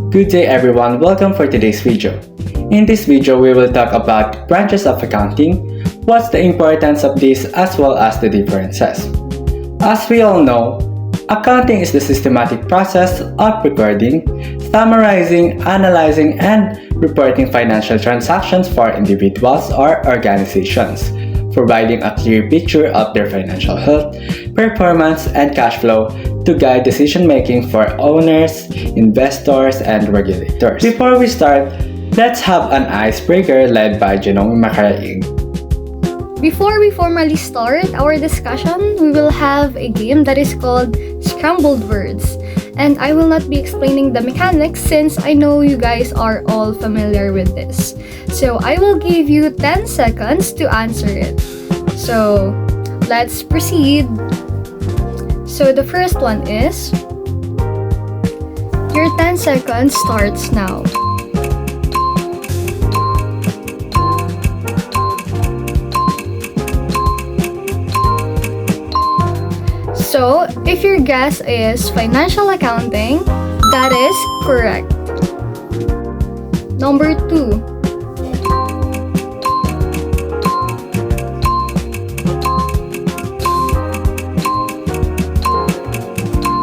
Good day everyone, welcome for today's video. In this video, we will talk about branches of accounting, what's the importance of this as well as the differences. As we all know, accounting is the systematic process of recording, summarizing, analyzing, and reporting financial transactions for individuals or organizations, providing a clear picture of their financial health, performance, and cash flow to guide decision-making for owners, investors, and regulators. Before we start, let's have an icebreaker led by MaQaKaya. Before we formally start our discussion, we will have a game that is called Scrambled Words. And I will not be explaining the mechanics since I know you guys are all familiar with this. So I will give you 10 seconds to answer it. So let's proceed. So the first one is, your 10 seconds starts now. So, if your guess is financial accounting, that is correct. Number 2.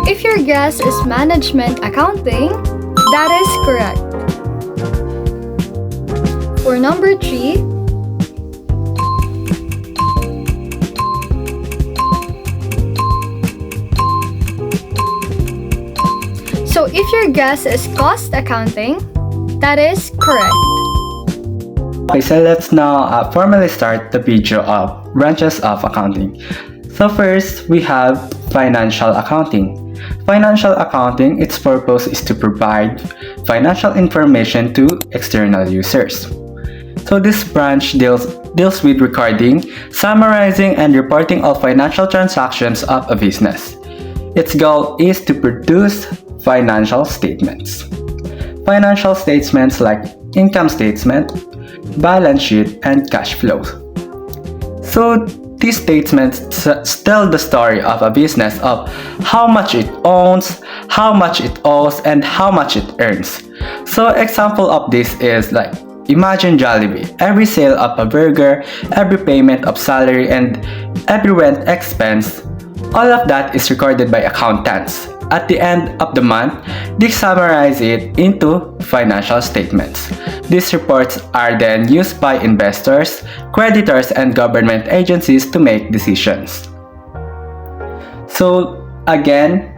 If your guess is management accounting, that is correct. For number 3, so if your guess is cost accounting, that is correct. Okay, so let's now formally start the video of branches of accounting. So first, we have financial accounting. Financial accounting, its purpose is to provide financial information to external users. So this branch deals with recording, summarizing, and reporting all financial transactions of a business. Its goal is to produce financial statements. Financial statements like income statement, balance sheet, and cash flow. So these statements tell the story of a business of how much it owns, how much it owes, and how much it earns. So example of this is like, imagine Jollibee. Every sale of a burger, every payment of salary, and every rent expense, all of that is recorded by accountants. At the end of the month, they summarize it into financial statements. These reports are then used by investors, creditors, and government agencies to make decisions. So again,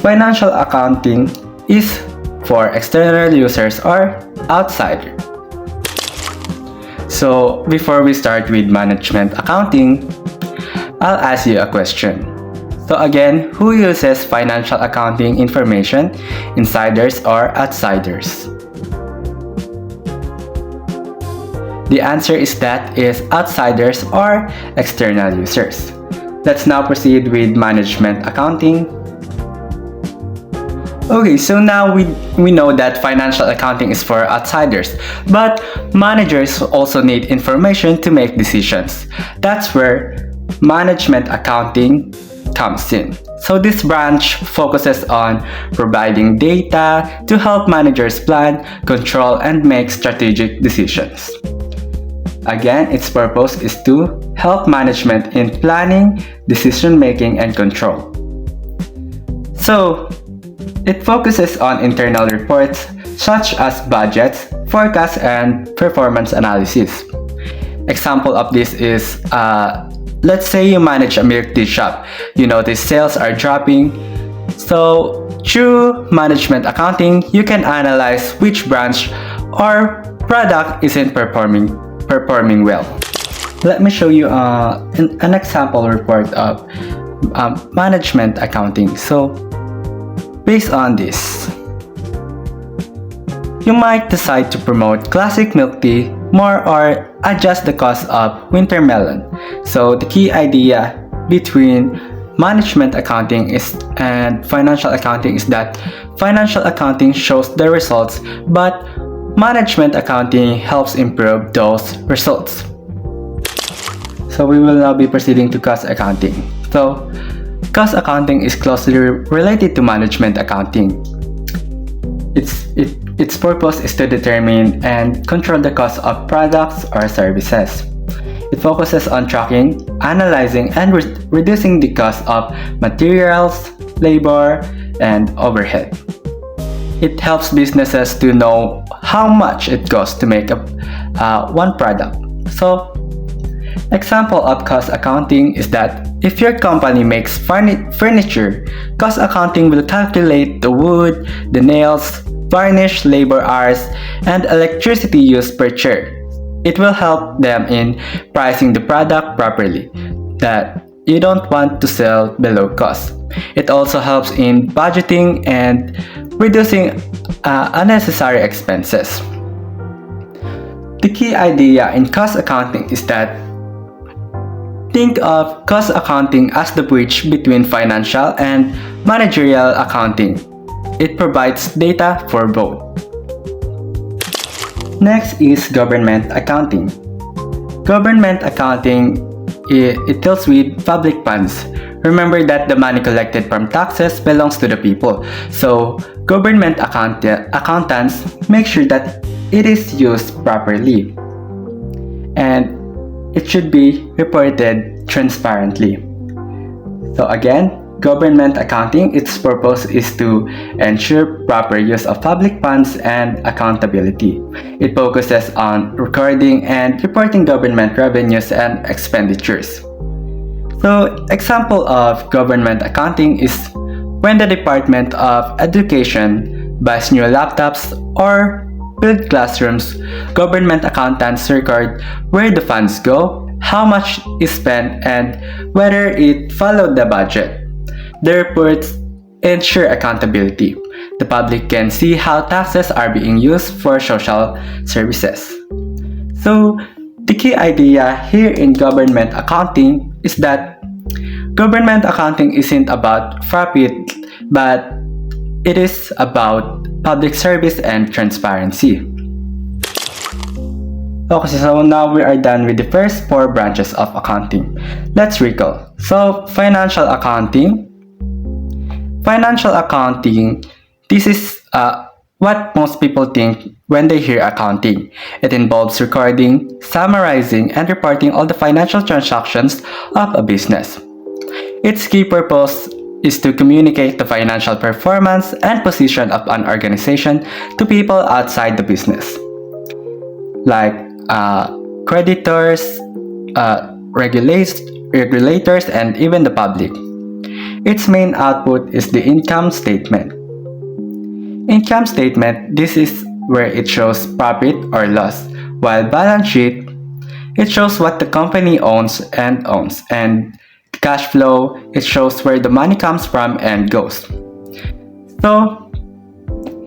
financial accounting is for external users or outsiders. So before we start with management accounting, I'll ask you a question. So again, who uses financial accounting information, insiders or outsiders? The answer is outsiders or external users. Let's now proceed with management accounting. Okay, so now we know that financial accounting is for outsiders, but managers also need information to make decisions. That's where management accounting comes in. So this branch focuses on providing data to help managers plan, control, and make strategic decisions. Again, its purpose is to help management in planning, decision making, and control. So it focuses on internal reports such as budgets, forecasts, and performance analysis. Example of this is let's say you manage a milk tea shop. You notice sales are dropping. So through management accounting, you can analyze which branch or product isn't performing well. Let me show you an example report of management accounting. So based on this, you might decide to promote classic milk tea more or adjust the cost of winter melon. So the key idea between management accounting and financial accounting is that financial accounting shows the results, but management accounting helps improve those results. So we will now be proceeding to cost accounting. So cost accounting is closely related to management accounting. Its purpose is to determine and control the cost of products or services. It focuses on tracking, analyzing, and reducing the cost of materials, labor, and overhead. It helps businesses to know how much it costs to make one product. So, example of cost accounting is that if your company makes furniture, cost accounting will calculate the wood, the nails, varnish, labor hours, and electricity used per chair. It will help them in pricing the product properly, that you don't want to sell below cost. It also helps in budgeting and reducing unnecessary expenses. The key idea in cost accounting is that think of cost accounting as the bridge between financial and managerial accounting. It provides data for both. Next is government accounting. Government accounting, it deals with public funds. Remember that the money collected from taxes belongs to the people. So, government accountants make sure that it is used properly. And it should be reported transparently. So again, government accounting, its purpose is to ensure proper use of public funds and accountability. It focuses on recording and reporting government revenues and expenditures. So, example of government accounting is when the Department of Education buys new laptops or build classrooms, government accountants record where the funds go, how much is spent, and whether it followed the budget. The reports ensure accountability. The public can see how taxes are being used for social services. So, the key idea here in government accounting is that government accounting isn't about profit, but it is about public service and transparency. Okay, so now we are done with the first 4 branches of accounting. Let's recall. So, financial accounting. Financial accounting, this is what most people think when they hear accounting. It involves recording, summarizing, and reporting all the financial transactions of a business. Its key purpose is to communicate the financial performance and position of an organization to people outside the business, like creditors, regulators, and even the public. Its main output is the income statement. Income statement, this is where it shows profit or loss, while balance sheet, it shows what the company owns, and cash flow, it shows where the money comes from and goes. So,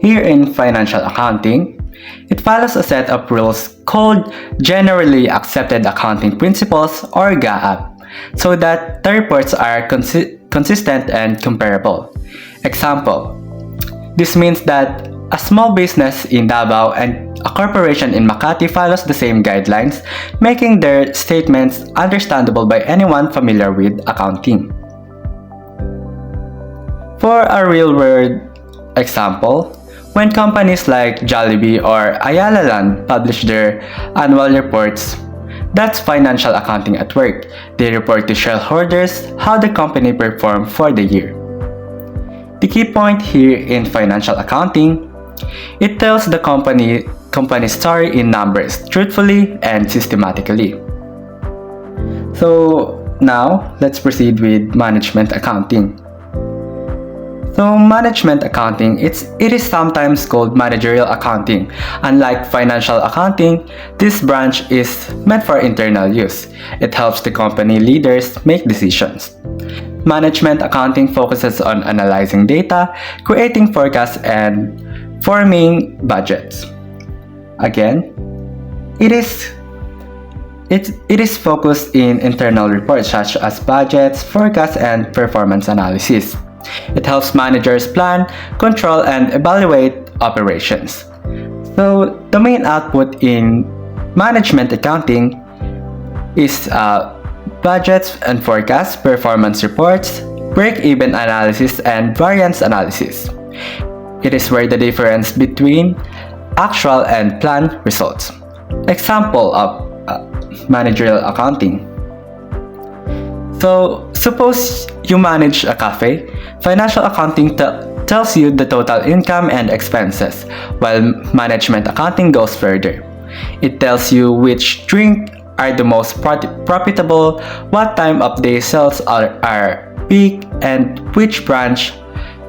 here in financial accounting, it follows a set of rules called Generally Accepted Accounting Principles or GAAP, so that the reports are consistent and comparable. Example, this means that a small business in Davao and a corporation in Makati follows the same guidelines, making their statements understandable by anyone familiar with accounting. For a real-world example, when companies like Jollibee or Ayala Land publish their annual reports, that's financial accounting at work. They report to shareholders how the company performed for the year. The key point here in financial accounting, it tells the company's story in numbers, truthfully and systematically. So now, let's proceed with management accounting. So management accounting, it is sometimes called managerial accounting. Unlike financial accounting, this branch is meant for internal use. It helps the company leaders make decisions. Management accounting focuses on analyzing data, creating forecasts, and forming budgets. Again, it is focused in internal reports such as budgets, forecasts, and performance analysis. It helps managers plan, control, and evaluate operations. So, the main output in management accounting is budgets and forecasts, performance reports, break-even analysis, and variance analysis. It is where the difference between actual and planned results. Example of managerial accounting. So, suppose you manage a cafe. Financial accounting tells you the total income and expenses, while management accounting goes further. It tells you which drink are the most profitable, what time of day sales are peak, and which branch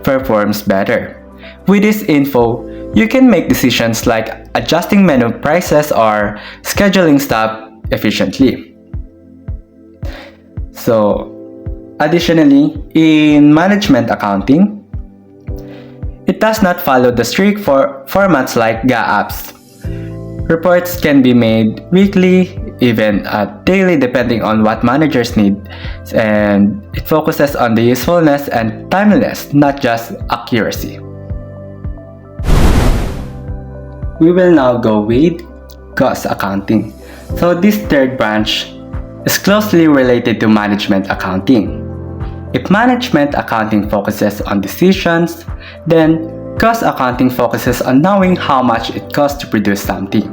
performs better. With this info, you can make decisions like adjusting menu prices or scheduling staff efficiently. So, additionally, in management accounting, it does not follow the strict formats like GAAPs. Reports can be made weekly, even daily, depending on what managers need, and it focuses on the usefulness and timeliness, not just accuracy. We will now go with cost accounting. So this third branch is closely related to management accounting. If management accounting focuses on decisions, then cost accounting focuses on knowing how much it costs to produce something.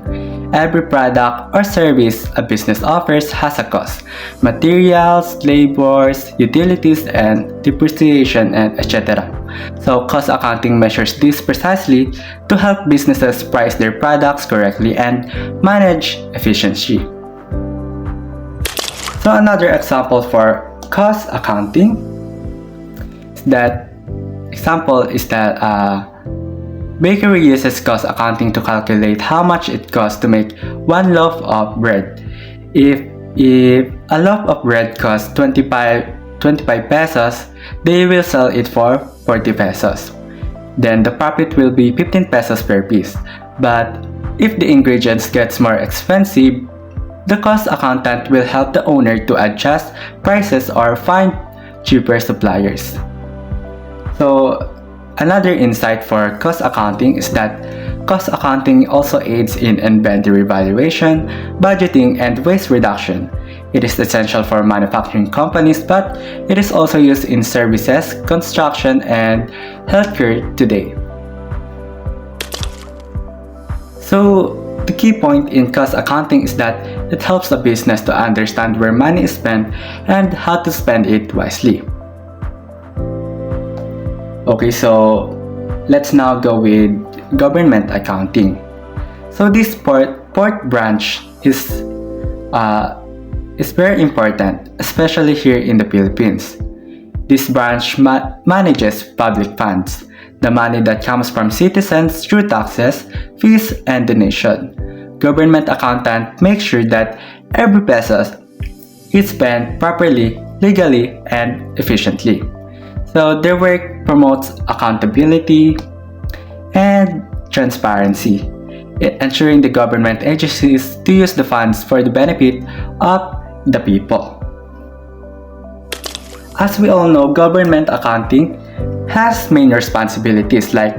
Every product or service a business offers has a cost: materials, labors, utilities, and depreciation, and etc. So cost accounting measures this precisely to help businesses price their products correctly and manage efficiency. So another example for cost accounting is that bakery uses cost accounting to calculate how much it costs to make one loaf of bread. If a loaf of bread costs 25 pesos, they will sell it for 40 pesos. Then the profit will be 15 pesos per piece. But if the ingredients gets more expensive, the cost accountant will help the owner to adjust prices or find cheaper suppliers. So, another insight for cost accounting is that cost accounting also aids in inventory valuation, budgeting, and waste reduction. It is essential for manufacturing companies, but it is also used in services, construction, and healthcare today. So, the key point in cost accounting is that it helps a business to understand where money is spent and how to spend it wisely. Okay, so let's now go with government accounting. So this fourth branch is very important, especially here in the Philippines. This branch manages public funds, the money that comes from citizens through taxes, fees, and donation. Government accountant makes sure that every peso is spent properly, legally, and efficiently. So their work promotes accountability and transparency, ensuring the government agencies to use the funds for the benefit of the people. As we all know, government accounting has main responsibilities like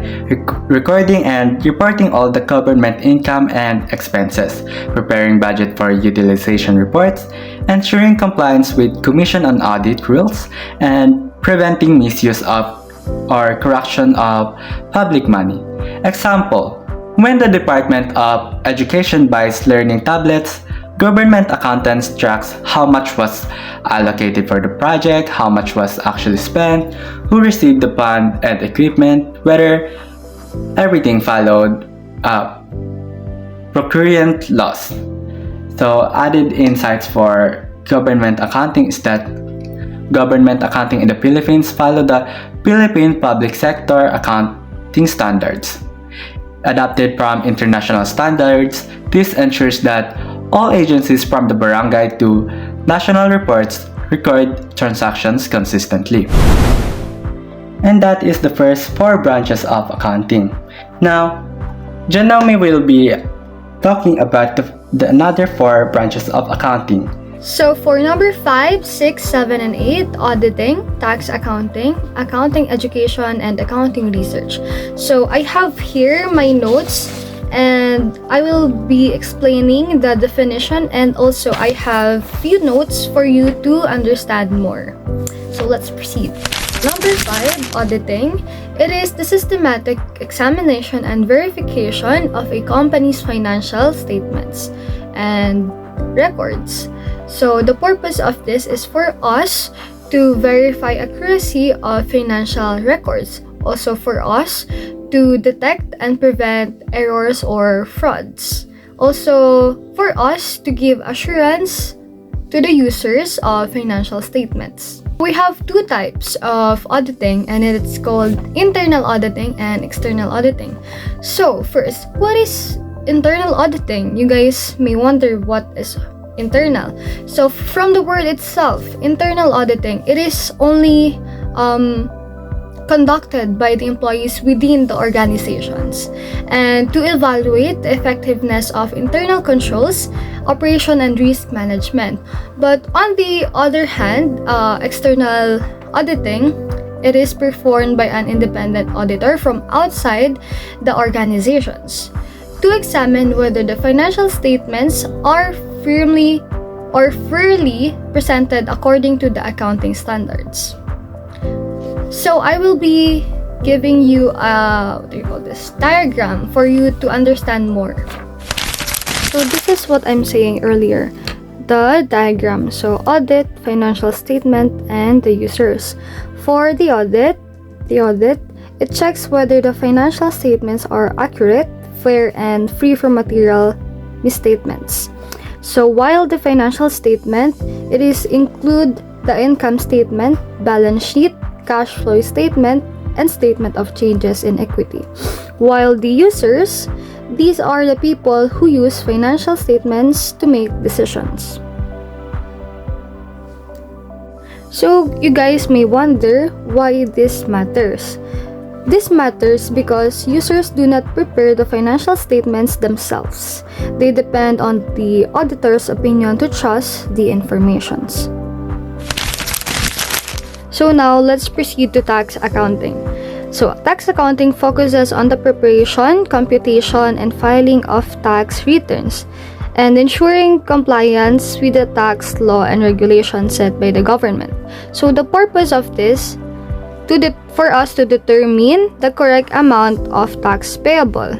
recording and reporting all the government income and expenses, preparing budget for utilization reports, ensuring compliance with Commission on Audit rules, and preventing misuse of or corruption of public money. Example, when the Department of Education buys learning tablets, government accountants tracks how much was allocated for the project, how much was actually spent, who received the fund and equipment, whether everything followed procurement laws. So added insights for government accounting is that government accounting in the Philippines follow the Philippine Public Sector Accounting Standards. Adapted from international standards, this ensures that all agencies from the barangay to national reports record transactions consistently. And that is the first 4 branches of accounting. Now, Janome will be talking about the another 4 branches of accounting. So for number 5, 6, 7, and 8, auditing, tax accounting, accounting education, and accounting research. So I have here my notes and I will be explaining the definition, and also I have few notes for you to understand more. So let's proceed. Number 5, auditing. It is the systematic examination and verification of a company's financial statements and records. So the purpose of this is for us to verify accuracy of financial records, also for us to detect and prevent errors or frauds, also for us to give assurance to the users of financial statements. We have two types of auditing, and it's called internal auditing and external auditing. So first, what is internal auditing? You guys may wonder what is internal. So from the word itself, internal auditing, it is only conducted by the employees within the organizations, and to evaluate the effectiveness of internal controls, operation, and risk management. But on the other hand, external auditing, it is performed by an independent auditor from outside the organizations to examine whether the financial statements are fairly presented according to the accounting standards. So I will be giving you a diagram for you to understand more. So this is what I'm saying earlier. The diagram. So audit, financial statement, and the users. For the audit, it checks whether the financial statements are accurate, fair, and free from material misstatements. So while the financial statement, it is include the income statement, balance sheet, cash flow statement, and statement of changes in equity. While the users, these are the people who use financial statements to make decisions. So you guys may wonder why this matters. This matters because users do not prepare the financial statements themselves. They depend on the auditor's opinion to trust the informations. So now let's proceed to tax accounting. So tax accounting focuses on the preparation, computation, and filing of tax returns, and ensuring compliance with the tax law and regulations set by the government. So the purpose of this for us to determine the correct amount of tax payable,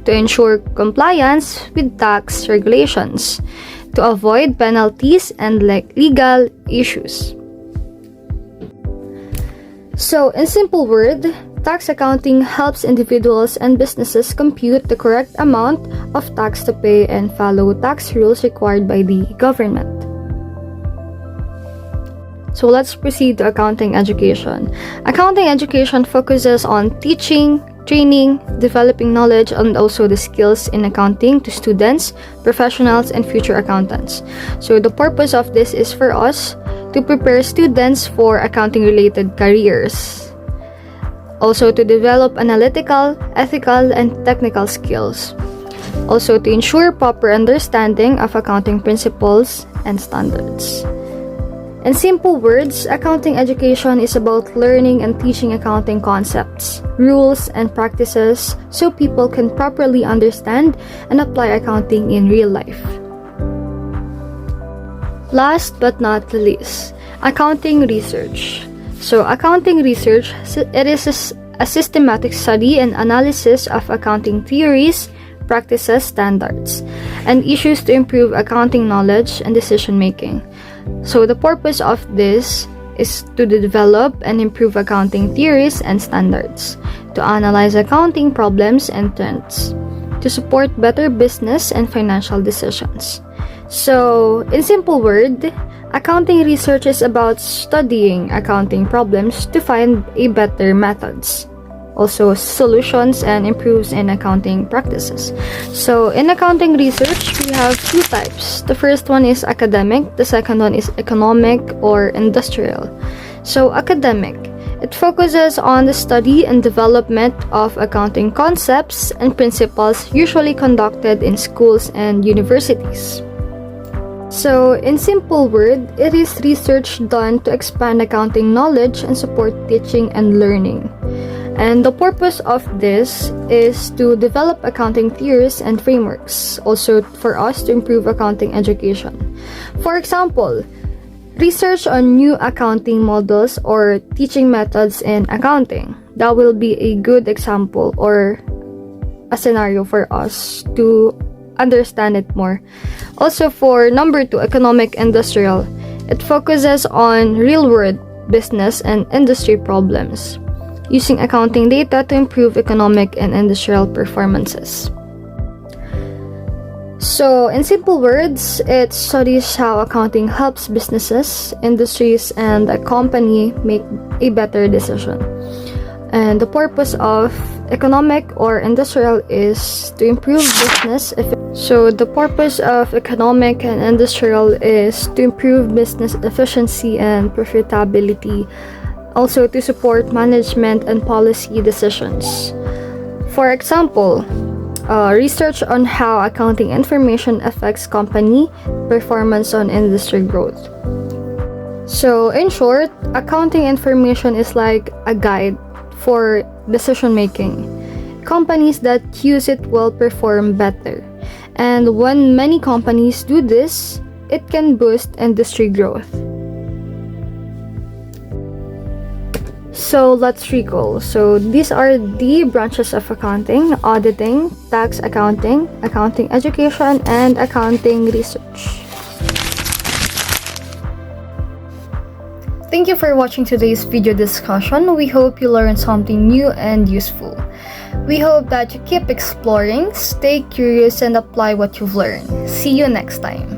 to ensure compliance with tax regulations, to avoid penalties and legal issues. So in simple word, tax accounting helps individuals and businesses compute the correct amount of tax to pay and follow tax rules required by the government. So let's proceed to accounting education. Accounting education focuses on teaching, training, developing knowledge, and also the skills in accounting to students, professionals, and future accountants. So the purpose of this is for us to prepare students for accounting-related careers. Also to develop analytical, ethical, and technical skills. Also to ensure proper understanding of accounting principles and standards. In simple words, accounting education is about learning and teaching accounting concepts, rules, and practices so people can properly understand and apply accounting in real life. Last but not the least, accounting research. So accounting research, it is a systematic study and analysis of accounting theories, practices, standards, and issues to improve accounting knowledge and decision making. So the purpose of this is to develop and improve accounting theories and standards, to analyze accounting problems and trends, to support better business and financial decisions. So, in simple word, accounting research is about studying accounting problems to find a better methods, also solutions and improves in accounting practices. So, in accounting research, we have two types. The first one is academic, the second one is economic or industrial. So, academic, it focuses on the study and development of accounting concepts and principles usually conducted in schools and universities. So, in simple word, it is research done to expand accounting knowledge and support teaching and learning. And the purpose of this is to develop accounting theories and frameworks, also for us to improve accounting education. For example, research on new accounting models or teaching methods in accounting. That will be a good example or a scenario for us to understand it more. Also, for number 2, economic industrial, it focuses on real-world business and industry problems, using accounting data to improve economic and industrial performances. So, in simple words, it studies how accounting helps businesses, industries, and a company make a better decision. And the purpose of economic or industrial is to improve business. So, the purpose of economic and industrial is to improve business efficiency and profitability, also to support management and policy decisions. For example, research on how accounting information affects company performance on industry growth. So, in short, accounting information is like a guide for decision making. Companies that use it will perform better. And when many companies do this, it can boost industry growth. So let's recall. So these are the branches of accounting: auditing, tax accounting, accounting education, and accounting research. Thank you for watching today's video discussion. We hope you learned something new and useful. We hope that you keep exploring, stay curious, and apply what you've learned. See you next time.